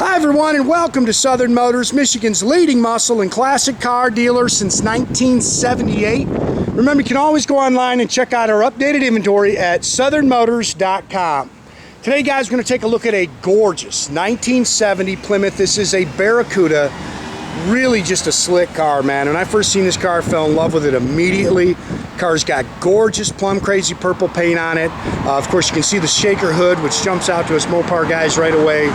Hi everyone, and welcome to Southern Motors, Michigan's leading muscle and classic car dealer since 1978. Remember, you can always go online and check out our updated inventory at southernmotors.com. Today, guys, we're going to take a look at a gorgeous 1970 Plymouth. This is a Barracuda. Really just a slick car, man. When I first seen this car, I fell in love with it immediately. Car's got gorgeous Plum Crazy purple paint on it. Of course, you can see the shaker hood, which jumps out to us Mopar guys right away.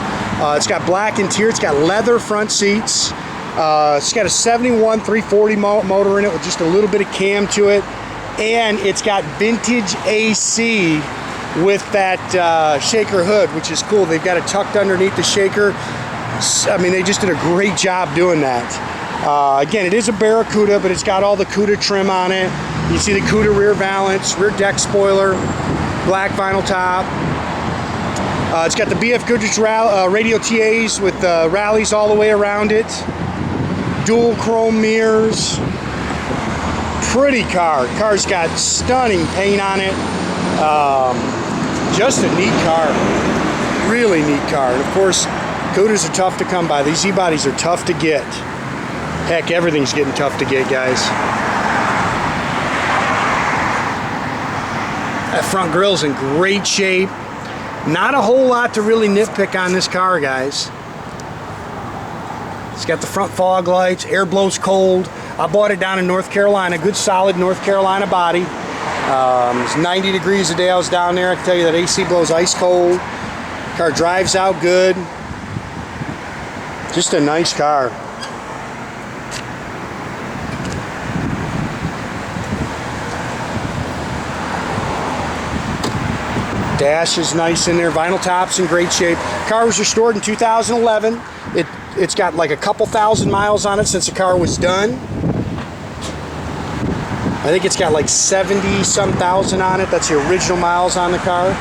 It's got black interior. It's got leather front seats. It's got a 71 340 motor in it with just a little bit of cam to it. And it's got vintage AC with that shaker hood, which is cool. They've got it tucked underneath the shaker. I mean, they just did a great job doing that. Again, it is a Barracuda, but it's got all the CUDA trim on it. You see the CUDA rear valance, rear deck spoiler, black vinyl top. It's got the BF Goodrich Radial TAs with rallies all the way around it. Dual chrome mirrors. Pretty car. Car's got stunning paint on it. Just a neat car. Really neat car. And of course, CUDAs are tough to come by. These E-bodies are tough to get. Heck, everything's getting tough to get, guys. That front grill's in great shape. Not a whole lot to really nitpick on this car, guys. It's got the front fog lights, air blows cold. I bought it down in North Carolina, good solid North Carolina body. It's 90 degrees a day I was down there. I can tell you that AC blows ice cold. Car drives out good. Just a nice car. Dash is nice in there. Vinyl top's in great shape. Car was restored in 2011. It's got like a couple thousand miles on it since the car was done. I think it's got like 70-some thousand on it. That's the original miles on the car.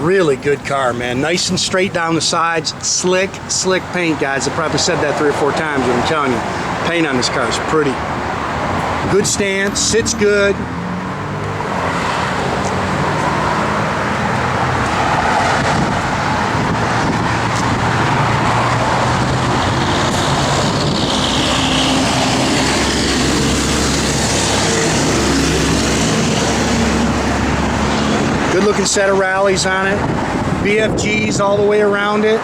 Really good car, man. Nice and straight down the sides. Slick paint, guys. I probably said that 3 or 4 times, but I'm telling you, paint on this car is pretty. Good stance, sits good. Good looking set of rallies on it. BFGs all the way around it.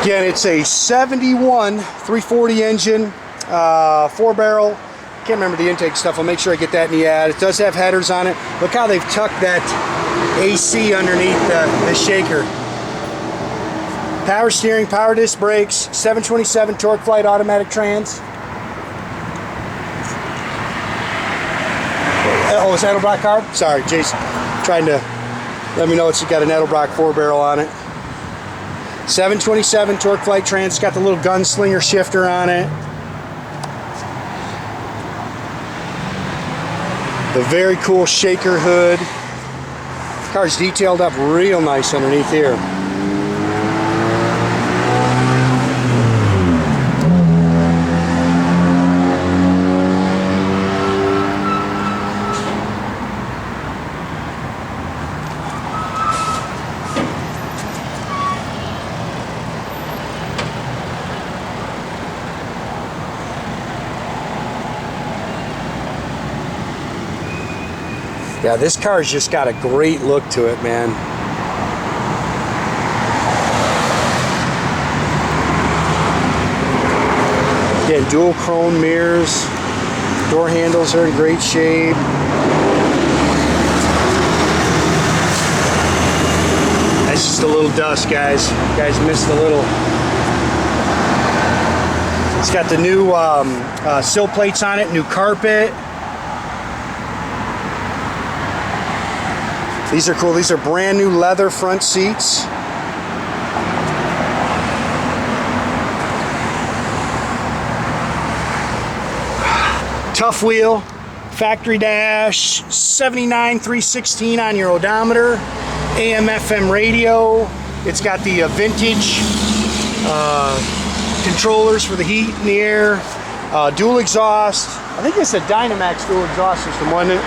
Again, it's a 71 340 engine, 4-barrel. Can't remember the intake stuff. I'll make sure I get that in the ad. It does have headers on it. Look how they've tucked that AC underneath the shaker. Power steering, power disc brakes, 727 Torqueflite automatic trans. Oh, it's Edelbrock carb? Sorry, Jason. Trying to let me know it's got an Edelbrock 4-barrel on it. 727 Torqueflite trans. It's got the little Gunslinger shifter on it. The very cool shaker hood. Car's detailed up real nice underneath here. Yeah, this car's just got a great look to it, man. Again, dual chrome mirrors. Door handles are in great shape. That's just a little dust, guys. You guys missed a little. It's got the new sill plates on it, new carpet. These are cool. These are brand new leather front seats. Tough wheel, factory dash, 79 316 on your odometer, AM FM radio. It's got the vintage controllers for the heat and the air, dual exhaust. I think it's a Dynamax dual exhaust system, wasn't it?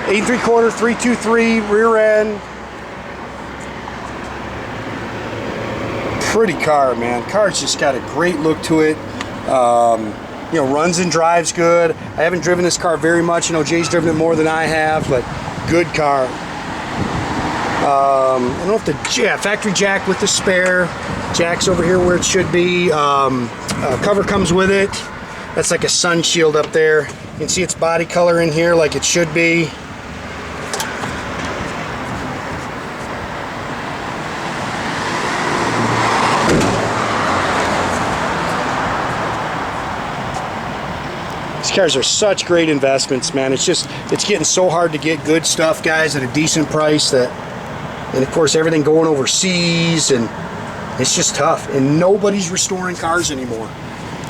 8 3/4, 323 rear end. Pretty car, man. Car's just got a great look to it. You know, runs and drives good. I haven't driven this car very much. You know, Jay's driven it more than I have, but good car. I don't know if the factory jack with the spare. Jack's over here where it should be. Cover comes with it. That's like a sun shield up there. You can see its body color in here like it should be. These cars are such great investments, man. It's getting so hard to get good stuff, guys, at a decent price. And of course, everything going overseas, and it's just tough. And nobody's restoring cars anymore.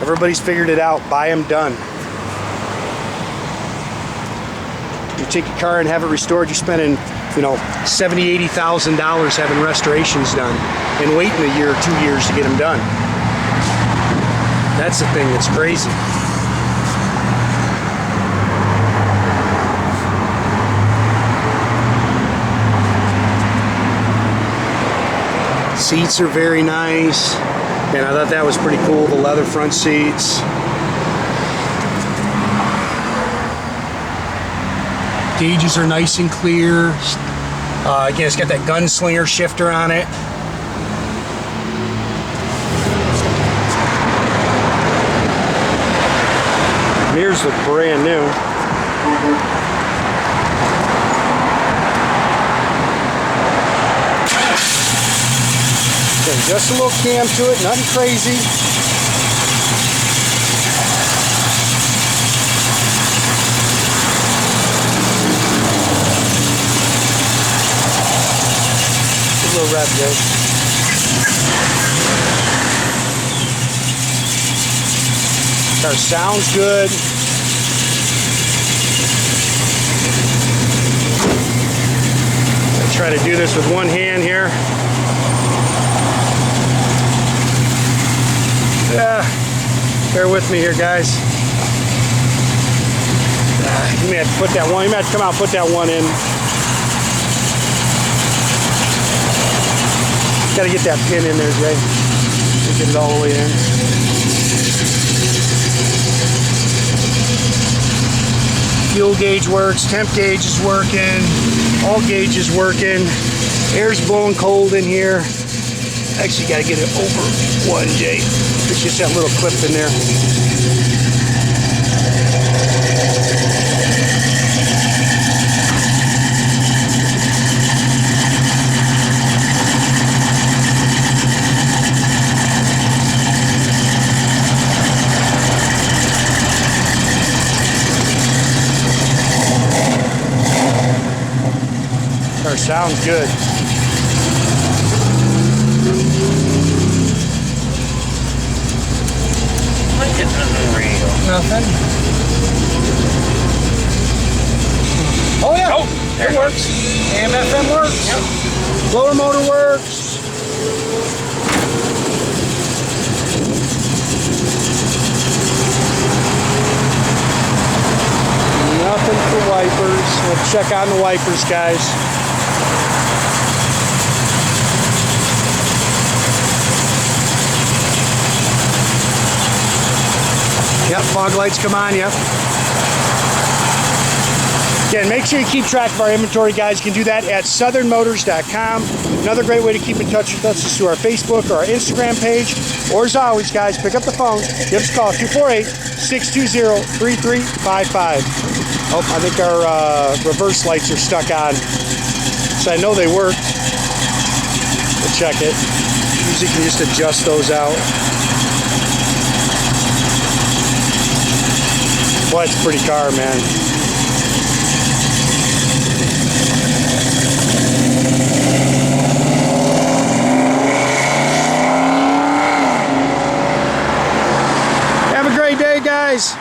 Everybody's figured it out. Buy them done. You take a car and have it restored, you're spending, you know, $70,000, $80,000 having restorations done, and waiting a year or 2 years to get them done. That's the thing that's crazy. Seats are very nice, and I thought that was pretty cool, the leather front seats. Gauges are nice and clear. Again, it's got that Gunslinger shifter on it. Mirrors look brand new. Just a little cam to it, nothing crazy. A little rev good. Car sounds good. I'll try to do this with one hand here. Yeah, bear with me here, guys. You may have to put that one. You may have to come out and put that one in. Got to get that pin in there, Jay. Get it all the way in. Fuel gauge works. Temp gauge is working. All gauges working. Air's blowing cold in here. Actually, got to get it over one, Jay. It's just that little clip in there. Car sounds good. Nothing. Oh yeah. Oh, it works. AM FM works. Yep. Blower motor works. Nothing for wipers. We'll check on the wipers, guys. Yep, fog lights come on, yep. Again, make sure you keep track of our inventory, guys. You can do that at southernmotors.com. Another great way to keep in touch with us is through our Facebook or our Instagram page. Or as always, guys, pick up the phone. Give us a call, 248-620-3355. Oh, I think our reverse lights are stuck on. So I know they work. We'll check it. Usually you can just adjust those out. Boy, it's a pretty car, man. Have a great day, guys.